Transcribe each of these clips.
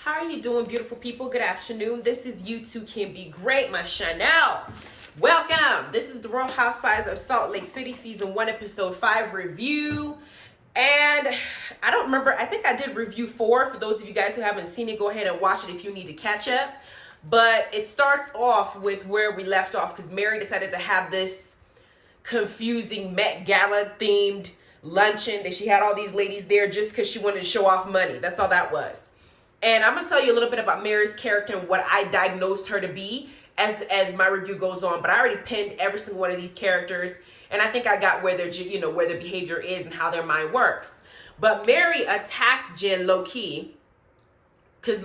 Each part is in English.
How are you doing, beautiful people? Good afternoon. This is You Too Can Be Great, my Chanel. Welcome. This is the Real Housewives of Salt Lake City, Season 1, Episode 5 review. And I don't remember. I think I did review 4. For those of you guys who haven't seen it, go ahead and watch it if you need to catch up. But it starts off with where we left off because Mary decided to have this confusing Met Gala themed luncheon that she had all these ladies there just because she wanted to show off money. That's all that was. And I'm going to tell you a little bit about Mary's character and what I diagnosed her to be as my review goes on. But I already pinned every single one of these characters. And I think I got where their, where their behavior is and how their mind works. But Mary attacked Jen low-key because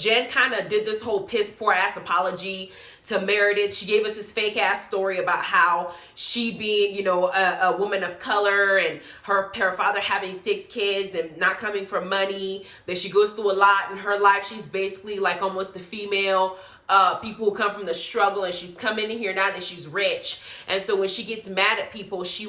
Jen kind of did this whole piss poor ass apology to Meredith. She gave us this fake ass story about how she being, a woman of color and her father having 6 kids and not coming for money, that she goes through a lot in her life. She's basically like almost the female people who come from the struggle, and she's come in here now that she's rich. And so when she gets mad at people, she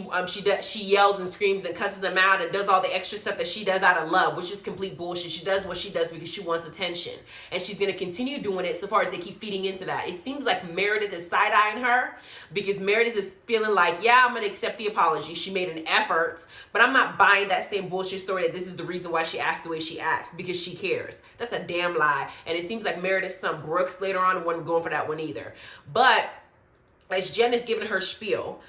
yells and screams and cusses them out and does all the extra stuff that she does out of love, which is complete bullshit. She does what she does because she wants attention, and she's going to continue doing it so far as they keep feeding into that. It seems like Meredith is side-eyeing her because Meredith is feeling like, yeah, I'm going to accept the apology. She made an effort, but I'm not buying that same bullshit story that this is the reason why she acts the way she acts, because she cares. That's a damn lie. And it seems like Meredith's son Brooks later on wasn't going for that one either. But as Jen is giving her spiel,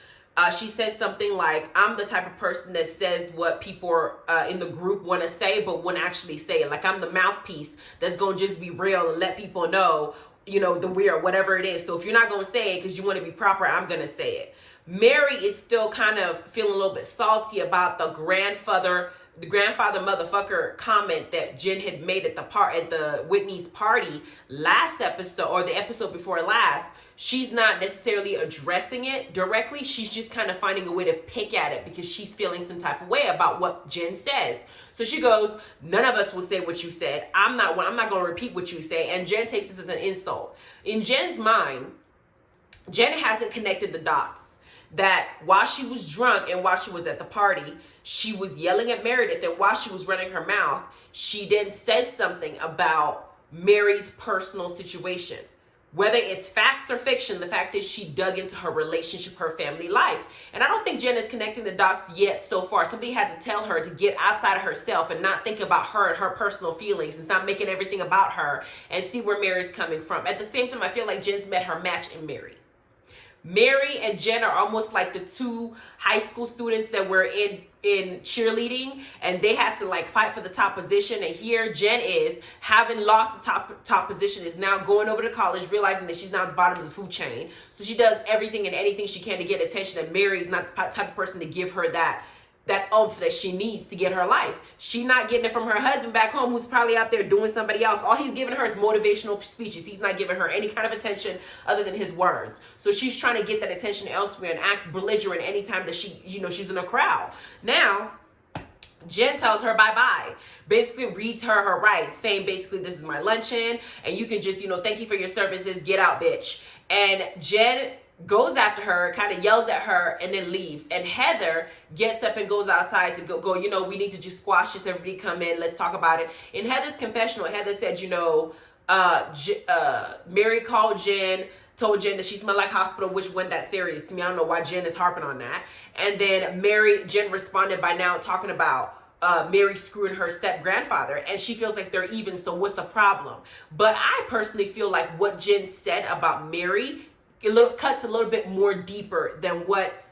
she says something like, I'm the type of person that says what people in the group want to say, but won't actually say it. Like, I'm the mouthpiece that's going to just be real and let people know, the weird, whatever it is. So if you're not going to say it because you want to be proper, I'm going to say it. Mary is still kind of feeling a little bit salty about the grandfather motherfucker comment that Jen had made at the Whitney's party last episode, or the episode before last. She's not necessarily addressing it directly. She's just kind of finding a way to pick at it because she's feeling some type of way about what Jen says. So she goes, none of us will say what you said. I'm not going to repeat what you say. And Jen takes this as an insult. In Jen's mind, Jen hasn't connected the dots that while she was drunk and while she was at the party, she was yelling at Meredith, and while she was running her mouth, she then said something about Mary's personal situation. Whether it's facts or fiction, the fact is she dug into her relationship, her family life. And I don't think Jen is connecting the dots yet so far. Somebody had to tell her to get outside of herself and not think about her and her personal feelings and stop making everything about her and see where Mary's coming from. At the same time, I feel like Jen's met her match in Mary. Mary and Jen are almost like the 2 high school students that were in cheerleading, and they had to like fight for the top position. And here Jen is, having lost the top position, is now going over to college, realizing that she's now at the bottom of the food chain. So she does everything and anything she can to get attention, and Mary is not the type of person to give her that oomph that she needs to get her life. She's not getting it from her husband back home, who's probably out there doing somebody else. All he's giving her is motivational speeches. He's not giving her any kind of attention other than his words. So she's trying to get that attention elsewhere and acts belligerent anytime that she's in a crowd. Now, Jen tells her bye-bye, basically reads her rights, saying basically, this is my luncheon, and you can just, thank you for your services, get out, bitch. And Jen goes after her, kind of yells at her, and then leaves. And Heather gets up and goes outside to go, we need to just squash this. Everybody come in. Let's talk about it. In Heather's confessional, Heather said, Mary called Jen, told Jen that she smelled like hospital, which wasn't that serious to me. I don't know why Jen is harping on that. And then Jen responded by now talking about Mary screwing her step-grandfather, and she feels like they're even, so what's the problem? But I personally feel like what Jen said about Mary cuts a little bit more deeper than what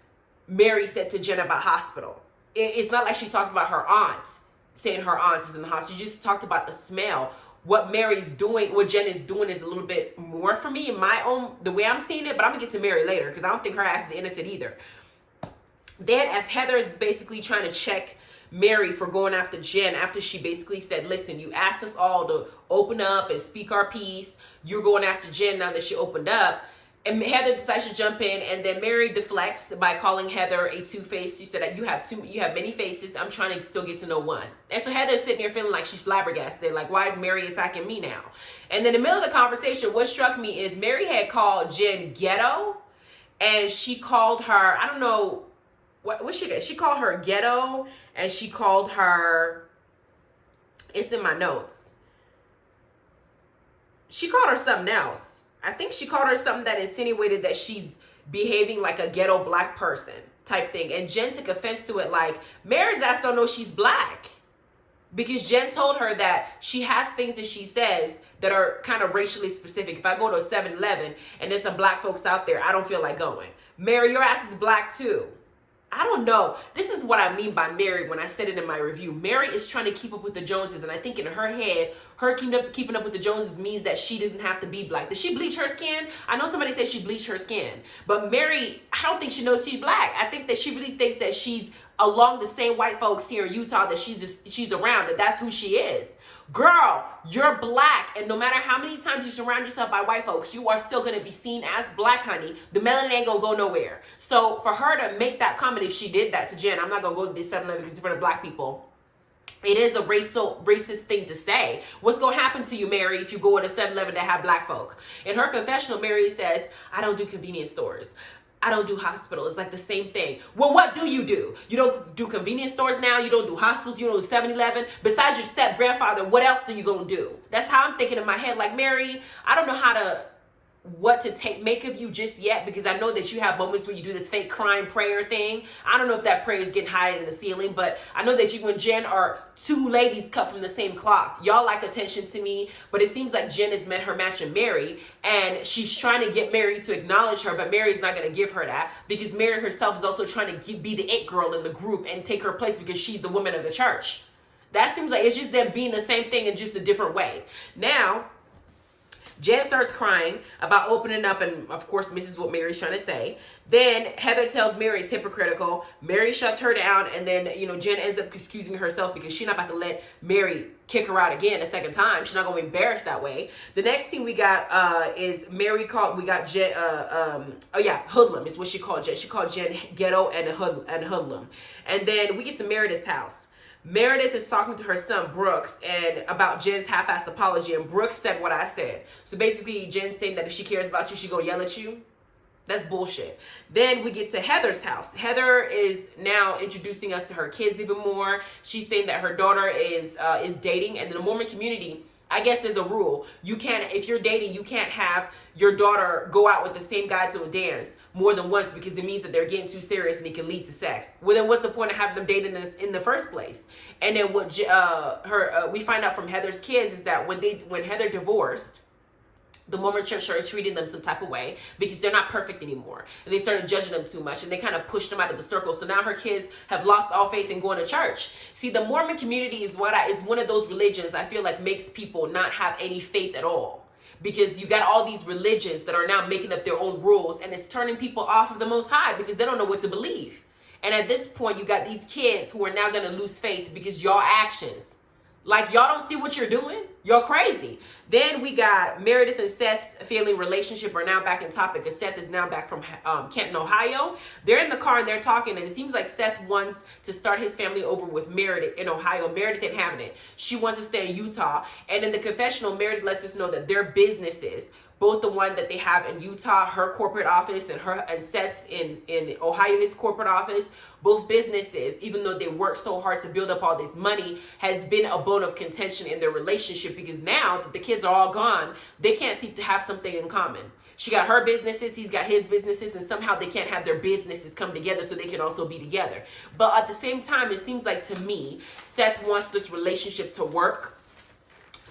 Mary said to Jen about hospital. It's not like she talked about her aunt, saying her aunt is in the hospital. She just talked about the smell. What Mary's doing, what Jen is doing, is a little bit more for me in the way I'm seeing it, but I'm gonna get to Mary later because I don't think her ass is innocent either. Then as Heather is basically trying to check Mary for going after Jen, after she basically said, listen, you asked us all to open up and speak our piece. You're going after Jen now that she opened up. And Heather decides to jump in, and then Mary deflects by calling Heather a two-faced. She said, you have many faces. I'm trying to still get to know one. And so Heather's sitting there feeling like she's flabbergasted. Like, why is Mary attacking me now? And then in the middle of the conversation, what struck me is Mary had called Jen ghetto, and she called her, I don't know, what she did. She called her ghetto, and she called her, it's in my notes. she called her something else. I think she called her something that insinuated that she's behaving like a ghetto black person type thing. And Jen took offense to it, like, Mary's ass don't know she's black. Because Jen told her that she has things that she says that are kind of racially specific. If I go to a 7-Eleven and there's some black folks out there, I don't feel like going. Mary, your ass is black too. I don't know. This is what I mean by Mary when I said it in my review. Mary is trying to keep up with the Joneses, and I think in her head, her keeping up with the Joneses means that she doesn't have to be black. Does she bleach her skin? I know somebody said she bleached her skin, but Mary, I don't think she knows she's black. I think that she really thinks that she's along the same white folks here in Utah that she's around, that's who she is. Girl, you're black, and no matter how many times you surround yourself by white folks, you are still going to be seen as black, honey. The melanin ain't going to go nowhere. So for her to make that comment, if she did that to Jen, I'm not going to go to this 7-Eleven because it's for the black people. It is a racist thing to say. What's going to happen to you, Mary, if you go to 7-Eleven that have black folk? In her confessional, Mary says, I don't do convenience stores. I don't do hospitals. It's like the same thing. Well, what do? You don't do convenience stores now. You don't do hospitals. You don't do 7-Eleven. Besides your step-grandfather, what else are you going to do? That's how I'm thinking in my head. Like, Mary, I don't know what to make of you just yet, because I know that you have moments where you do this fake crying prayer thing. I don't know if that prayer is getting higher in the ceiling, but I know that you and Jen are two ladies cut from the same cloth. Y'all like attention to me, but it seems like Jen has met her match in Mary, and she's trying to get Mary to acknowledge her, but Mary's not going to give her that, because Mary herself is also trying to be the it girl in the group and take her place because she's the woman of the church. That seems like it's just them being the same thing in just a different way. Now, Jen starts crying about opening up and, of course, misses what Mary's trying to say. Then Heather tells Mary it's hypocritical. Mary shuts her down, and then, Jen ends up excusing herself because she's not about to let Mary kick her out again a second time. She's not going to be embarrassed that way. The next thing we got is Mary called, we got Jen, hoodlum is what she called Jen. She called Jen ghetto and hoodlum. And then we get to Meredith's house. Meredith is talking to her son Brooks and about Jen's half-assed apology, and Brooks said what I said. So basically, Jen's saying that if she cares about you, she gonna yell at you. That's bullshit. Then we get to Heather's house. Heather is now introducing us to her kids even more. She's saying that her daughter is dating, and in the Mormon community, I guess there's a rule. If you're dating, you can't have your daughter go out with the same guy to a dance more than once, because it means that they're getting too serious and it can lead to sex. Well, then what's the point of having them dating this in the first place? And then what we find out from Heather's kids is that when Heather divorced, the Mormon church started treating them some type of way because they're not perfect anymore. And they started judging them too much, and they kind of pushed them out of the circle. So now her kids have lost all faith in going to church. See, the Mormon community is one of those religions I feel like makes people not have any faith at all. Because you got all these religions that are now making up their own rules, and it's turning people off of the Most High because they don't know what to believe. And at this point, you got these kids who are now going to lose faith because y'all actions. Like, y'all don't see what you're doing? You're crazy. Then we got Meredith and Seth's family relationship are now back in topic, because Seth is now back from Canton, Ohio. They're in the car and they're talking, and it seems like Seth wants to start his family over with Meredith in Ohio. Meredith ain't having it. She wants to stay in Utah. And in the confessional, Meredith lets us know that their businesses, both the one that they have in Utah, her corporate office, and Seth's in Ohio, his corporate office, both businesses, even though they worked so hard to build up all this money, has been a bone of contention in their relationship, because now that the kids are all gone, they can't seem to have something in common. She got her businesses, he's got his businesses, and somehow they can't have their businesses come together so they can also be together. But at the same time, it seems like to me, Seth wants this relationship to work.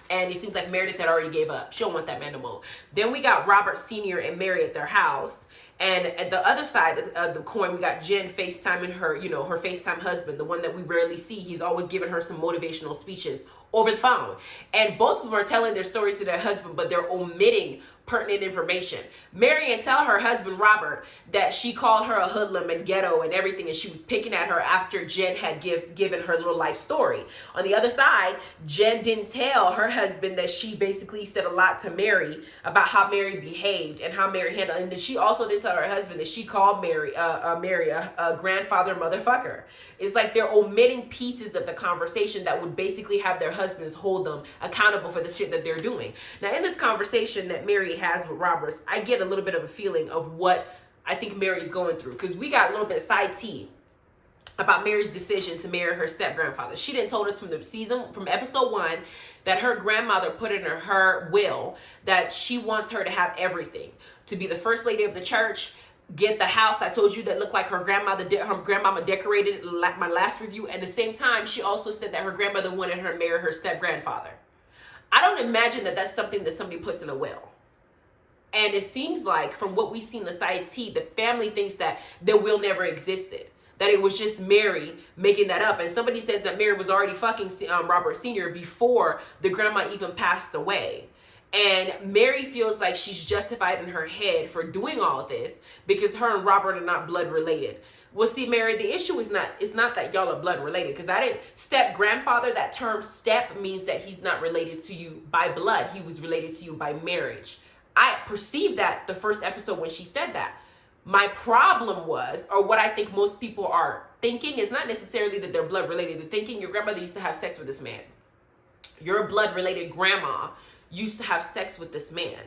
And it seems like Meredith had already gave up. She don't want that man to move. Then we got Robert Sr. and Mary at their house. And at the other side of the coin, we got Jen FaceTiming her, her FaceTime husband, the one that we rarely see. He's always giving her some motivational speeches over the phone. And both of them are telling their stories to their husband, but they're omitting pertinent information. Marian tell her husband Robert that she called her a hoodlum and ghetto and everything, and she was picking at her after Jen had given her little life story. On the other side, Jen didn't tell her husband that she basically said a lot to Mary about how Mary behaved and how Mary handled, and then she also didn't tell her husband that she called Mary a grandfather motherfucker. It's like they're omitting pieces of the conversation that would basically have their husbands hold them accountable for the shit that they're doing. Now, in this conversation that Mary has with Roberts, I get a little bit of a feeling of what I think Mary's going through, because we got a little bit of side tea about Mary's decision to marry her step-grandfather. She didn't told us from episode 1, that her grandmother put in her will that she wants her to have everything. To be the first lady of the church, get the house I told you that looked like her grandmama decorated like my last review. And at the same time, she also said that her grandmother wanted her to marry her step-grandfather. I don't imagine that that's something that somebody puts in a will. And it seems like, from what we see in the side T, the family thinks that the will never existed. That it was just Mary making that up. And somebody says that Mary was already fucking Robert Sr. before the grandma even passed away. And Mary feels like she's justified in her head for doing all of this because her and Robert are not blood related. Well, see, Mary, the issue is not that y'all are blood related, because I didn't step grandfather. That term step means that he's not related to you by blood. He was related to you by marriage. I perceived that the first episode when she said that. My problem was, or what I think most people are thinking, is not necessarily that they're blood related. They're thinking your grandmother used to have sex with this man. Your blood related grandma used to have sex with this man.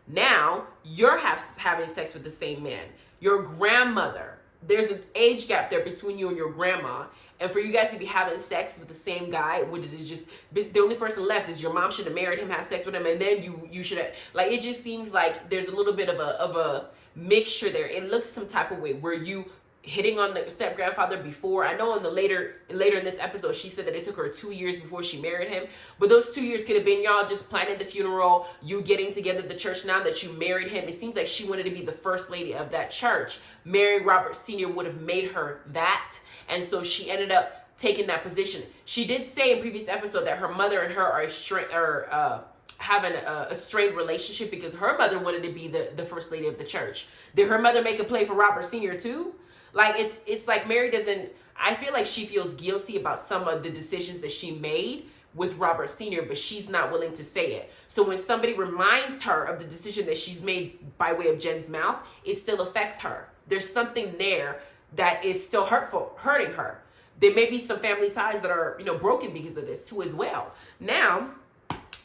Now you're having sex with the same man. Your grandmother, there's an age gap there between you and your grandma. And for you guys to be having sex with the same guy, would it just, the only person left is your mom should have married him, have sex with him, and then you should have, like, it just seems like there's a little bit of a mixture there. It looks some type of way. Were you hitting on the step grandfather before? I know in the later in this episode, she said that it took her 2 years before she married him. But those 2 years could have been y'all just planning the funeral, you getting together at the church now that you married him. It seems like she wanted to be the first lady of that church. Marrying Robert Sr. would have made her that. And so she ended up taking that position. She did say in previous episode that her mother and her are having a strained relationship because her mother wanted to be the first lady of the church. Did her mother make a play for Robert Sr. too? Like, it's like Mary doesn't, I feel like she feels guilty about some of the decisions that she made with Robert Sr., but she's not willing to say it. So when somebody reminds her of the decision that she's made by way of Jen's mouth, it still affects her. There's something there that is still hurting her. There may be some family ties that are, broken because of this too as well. Now,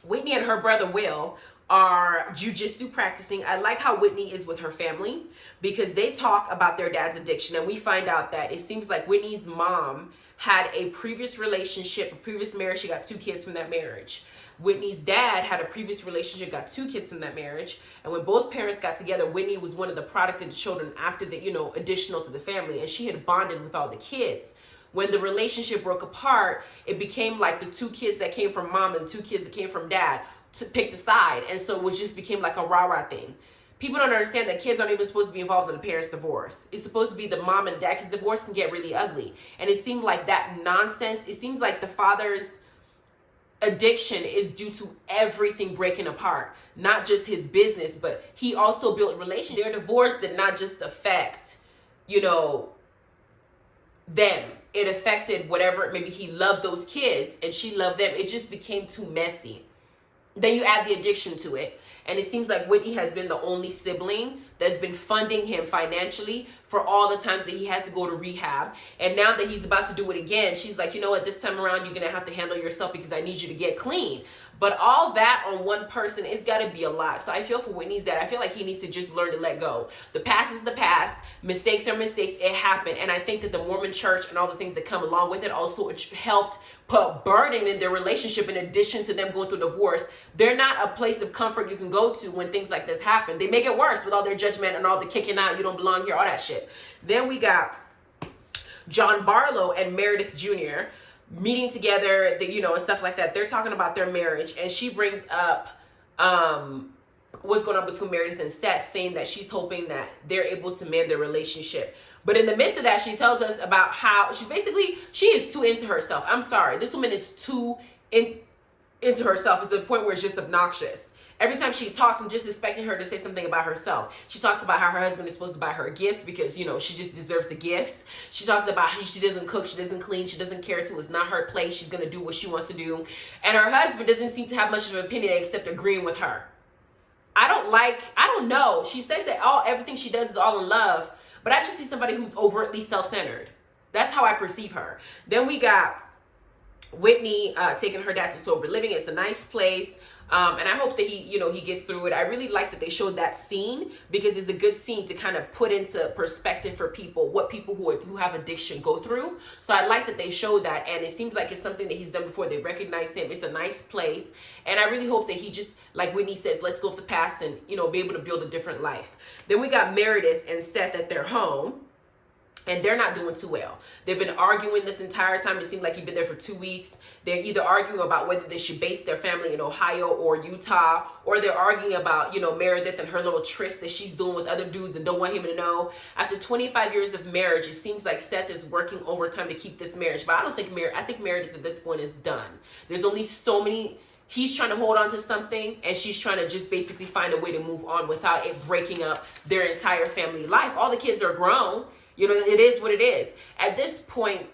Whitney and her brother Will are jujitsu practicing. I like how Whitney is with her family because they talk about their dad's addiction, and we find out that it seems like Whitney's mom had a previous relationship, a previous marriage. She got 2 kids from that marriage. Whitney's dad had a previous relationship, got 2 kids from that marriage. And when both parents got together, Whitney was one of the product of the children after the, additional to the family. And she had bonded with all the kids. When the relationship broke apart, it became like the 2 kids that came from mom and the 2 kids that came from dad to pick the side. And so it just became like a rah-rah thing. People don't understand that kids aren't even supposed to be involved in the parents' divorce. It's supposed to be the mom and the dad, because divorce can get really ugly. And it seemed like that nonsense, it seems like the father's addiction is due to everything breaking apart. Not just his business, but he also built relationships. Their divorce did not just affect, them. It affected whatever, maybe he loved those kids and she loved them. It just became too messy. Then you add the addiction to it. And it seems like Whitney has been the only sibling that's been funding him financially for all the times that he had to go to rehab. And now that he's about to do it again, she's like, you know what, this time around, you're going to have to handle yourself because I need you to get clean. But all that on one person, it's got to be a lot. So I feel for Whitney's dad. I feel like he needs to just learn to let go. The past is the past. Mistakes are mistakes. It happened. And I think that the Mormon church and all the things that come along with it also helped put burden in their relationship in addition to them going through divorce. They're not a place of comfort you can go to when things like this happen. They make it worse with all their judgment and all the kicking out. You don't belong here, all that shit. Then we got John Barlow and Meredith Jr. meeting together, and stuff like that. They're talking about their marriage, and she brings up what's going on between Meredith and Seth, saying that she's hoping that they're able to mend their relationship. But in the midst of that, she tells us about how she is too into herself. I'm sorry. This woman is too into herself. It's a point where it's just obnoxious. Every time she talks, I'm just expecting her to say something about herself. She talks about how her husband is supposed to buy her gifts because, she just deserves the gifts. She talks about how she doesn't cook, she doesn't clean, she doesn't care to. It's not her place. She's going to do what she wants to do. And her husband doesn't seem to have much of an opinion except agreeing with her. I don't know. She says that everything she does is all in love, but I just see somebody who's overtly self-centered. That's how I perceive her. Then we got Whitney taking her dad to sober living. It's a nice place. And I hope that he gets through it. I really like that they showed that scene because it's a good scene to kind of put into perspective for people what people who have addiction go through. So I like that they showed that, and it seems like it's something that he's done before. They recognize him. It's a nice place, and I really hope that he just, like Whitney says, let's go to the past and be able to build a different life. Then we got Meredith and Seth at their home. And they're not doing too well. They've been arguing this entire time. It seemed like he'd been there for 2 weeks. They're either arguing about whether they should base their family in Ohio or Utah, or they're arguing about, Meredith and her little tryst that she's doing with other dudes and don't want him to know. After 25 years of marriage, it seems like Seth is working overtime to keep this marriage. But I think Meredith at this point is done. There's only so many. He's trying to hold on to something, and she's trying to just basically find a way to move on without it breaking up their entire family life. All the kids are grown. It is what it is. At this point,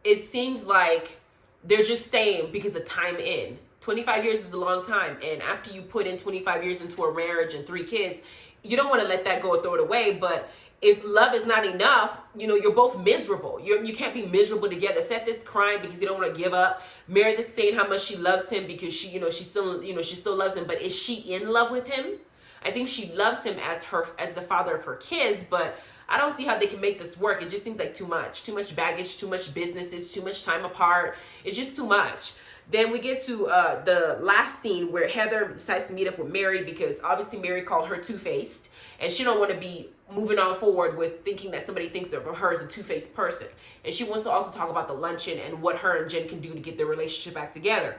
it seems like they're just staying because of time in. 25 years is a long time. And after you put in 25 years into a marriage and 3 kids, you don't want to let that go or throw it away. But if love is not enough, you're both miserable. You can't be miserable together. Seth is crying because he don't want to give up. Meredith saying how much she loves him because she still loves him. But is she in love with him? I think she loves him as the father of her kids, but I don't see how they can make this work. It just seems like too much baggage, too much businesses, too much time apart. It's just too much. Then we get to the last scene where Heather decides to meet up with Mary because obviously Mary called her two-faced, and she don't want to be moving on forward with thinking that somebody thinks of her as a two-faced person. And she wants to also talk about the luncheon and what her and Jen can do to get their relationship back together.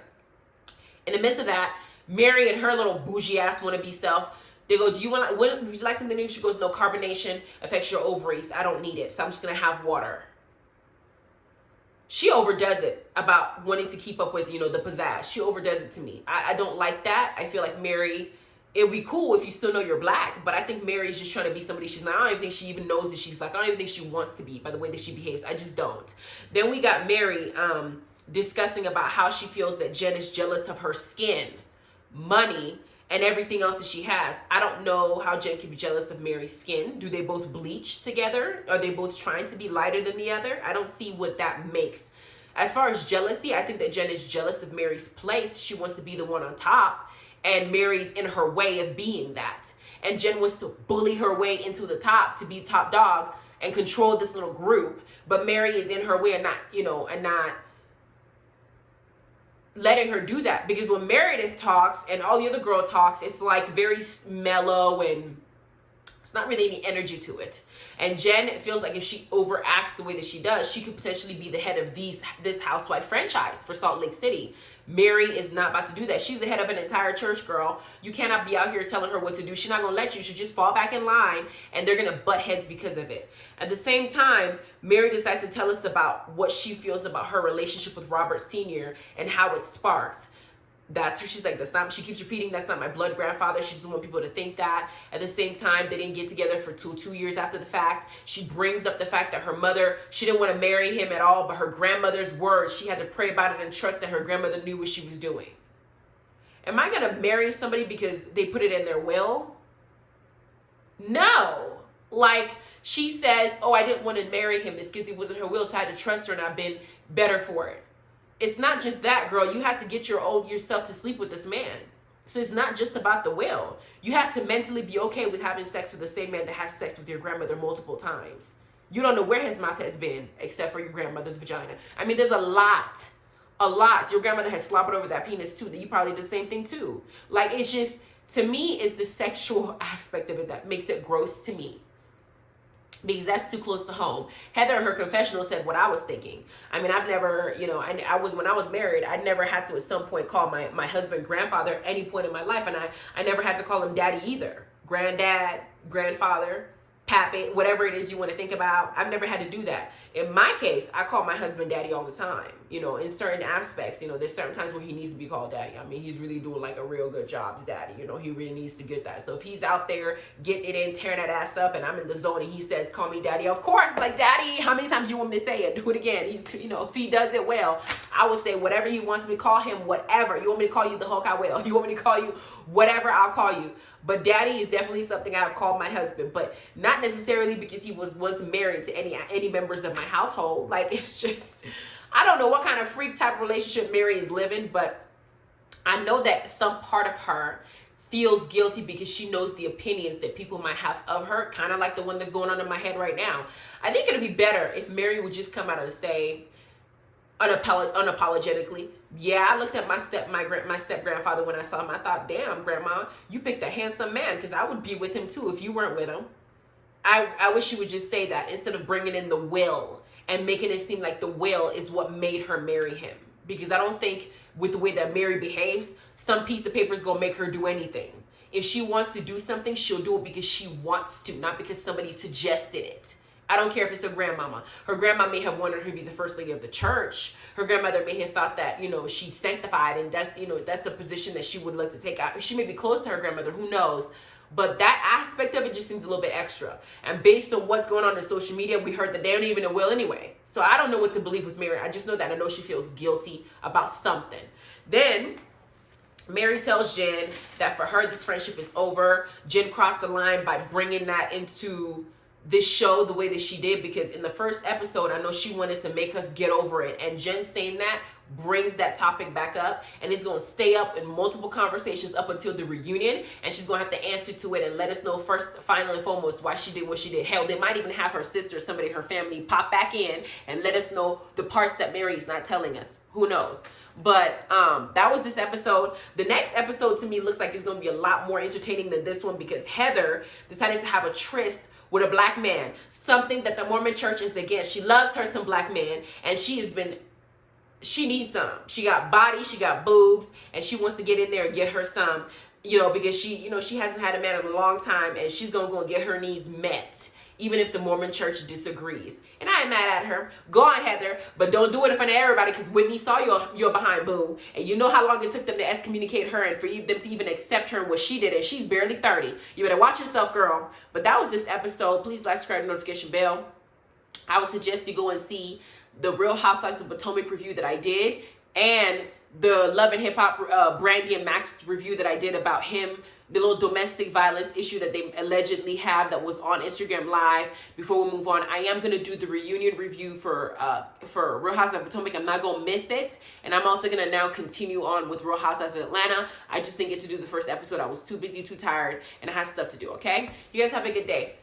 In the midst of that, Mary and her little bougie ass wannabe self, they go, would you like something new? She goes, no, carbonation affects your ovaries. I don't need it. So I'm just going to have water. She overdoes it about wanting to keep up with, the pizzazz. She overdoes it to me. I don't like that. I feel like Mary, it'd be cool if you still know you're black. But I think Mary's just trying to be somebody she's not. I don't even think she even knows that she's black. I don't even think she wants to be by the way that she behaves. I just don't. Then we got Mary discussing about how she feels that Jen is jealous of her skin, money, and everything else that she has. I don't know how Jen can be jealous of Mary's skin. Do they both bleach together? Are they both trying to be lighter than the other? I don't see what that makes. As far as jealousy, I think that Jen is jealous of Mary's place. She wants to be the one on top, and Mary's in her way of being that. And Jen wants to bully her way into the top to be top dog and control this little group. But Mary is in her way and not letting her do that, because when Meredith talks and all the other girl talks, it's like very mellow and it's not really any energy to it. And Jen feels like if she overacts the way that she does, she could potentially be the head of this housewife franchise for Salt Lake City. Mary is not about to do that. She's the head of an entire church, girl. You cannot be out here telling her what to do. She's not going to let you. She just fall back in line, and they're going to butt heads because of it. At the same time, Mary decides to tell us about what she feels about her relationship with Robert Sr. and how it sparked. That's her. She's like, she keeps repeating, that's not my blood grandfather. She doesn't want people to think that. At the same time, they didn't get together for two years after the fact. She brings up the fact that her mother, she didn't want to marry him at all, but her grandmother's words, she had to pray about it and trust that her grandmother knew what she was doing. Am I going to marry somebody because they put it in their will? No. Like, she says, oh, I didn't want to marry him. It's because it wasn't her will, so I had to trust her, and I've been better for it. It's not just that, girl. You have to get yourself to sleep with this man. So it's not just about the will. You have to mentally be okay with having sex with the same man that has sex with your grandmother multiple times. You don't know where his mouth has been except for your grandmother's vagina. I mean, there's a lot. Your grandmother has slobbered over that penis too. That you probably did the same thing too. Like, it's just, to me, it's the sexual aspect of it that makes it gross to me, because that's too close to home. Heather in her confessional said what I was thinking. I mean, I've never, when I was married, I never had to at some point call my husband grandfather at any point in my life. And I never had to call him daddy either. Granddad, grandfather, pappy, whatever it is you want to think about. I've never had to do that. In my case, I call my husband daddy all the time. In certain aspects, there's certain times where he needs to be called daddy. I mean, he's really doing like a real good job as daddy. He really needs to get that. So if he's out there getting it in, tearing that ass up, and I'm in the zone and he says, call me daddy, of course, like, daddy, how many times do you want me to say it? Do it again. He's, if he does it well, I would say whatever he wants me to call him, whatever. You want me to call you the Hulk, I will. You want me to call you whatever, I'll call you. But daddy is definitely something I've called my husband, but not necessarily because he was once married to any members of my household. Like, it's just, I don't know what kind of freak type relationship Mary is living, but I know that some part of her feels guilty because she knows the opinions that people might have of her, kind of like the one that's going on in my head right now. I think it'd be better if Mary would just come out and say unapologetically, yeah, I looked at my step grandfather when I saw him. I thought, damn, grandma, you picked a handsome man, because I would be with him too if you weren't with him. I wish she would just say that instead of bringing in the will and making it seem like the will is what made her marry him. Because I don't think with the way that Mary behaves, some piece of paper is going to make her do anything. If she wants to do something, she'll do it because she wants to, not because somebody suggested it. I don't care if it's her grandmama. Her grandma may have wanted her to be the first lady of the church. Her grandmother may have thought that, she's sanctified, and that's a position that she would like to take out. She may be close to her grandmother, who knows? But that aspect of it just seems a little bit extra. And based on what's going on in social media, we heard that they don't even know will anyway. So I don't know what to believe with Mary. I just know that I know she feels guilty about something. Then Mary tells Jen that for her, this friendship is over. Jen crossed the line by bringing that into this show the way that she did, because in the first episode, I know she wanted to make us get over it. And Jen saying that brings that topic back up, and it's going to stay up in multiple conversations up until the reunion, and she's going to have to answer to it and let us know first, final and foremost, why she did what she did. Hell, they might even have her sister or somebody in her family pop back in and let us know the parts that Mary is not telling us. Who knows? But that was this episode. The next episode to me looks like it's going to be a lot more entertaining than this one, because Heather decided to have a tryst with a black man, something that the Mormon church is against. She loves her some black men, and she needs some. She got body, she got boobs, and she wants to get in there and get her some, because she hasn't had a man in a long time, and she's going to go get her needs met, even if the Mormon church disagrees. And I ain't mad at her. Go on, Heather, but don't do it in front of everybody, because Whitney saw your behind, boo. And you know how long it took them to excommunicate her and for them to even accept her and what she did, and she's barely 30. You better watch yourself, girl. But that was this episode. Please like, subscribe, notification bell. I would suggest you go and see the Real Housewives of Potomac review that I did, and the Love and Hip Hop Brandy and Max review that I did about him, the little domestic violence issue that they allegedly have that was on Instagram Live. Before we move on, I am going to do the reunion review for Real Housewives of Potomac. I'm not going to miss it. And I'm also going to now continue on with Real Housewives of Atlanta. I just didn't get to do the first episode. I was too busy, too tired, and I had stuff to do, okay? You guys have a good day.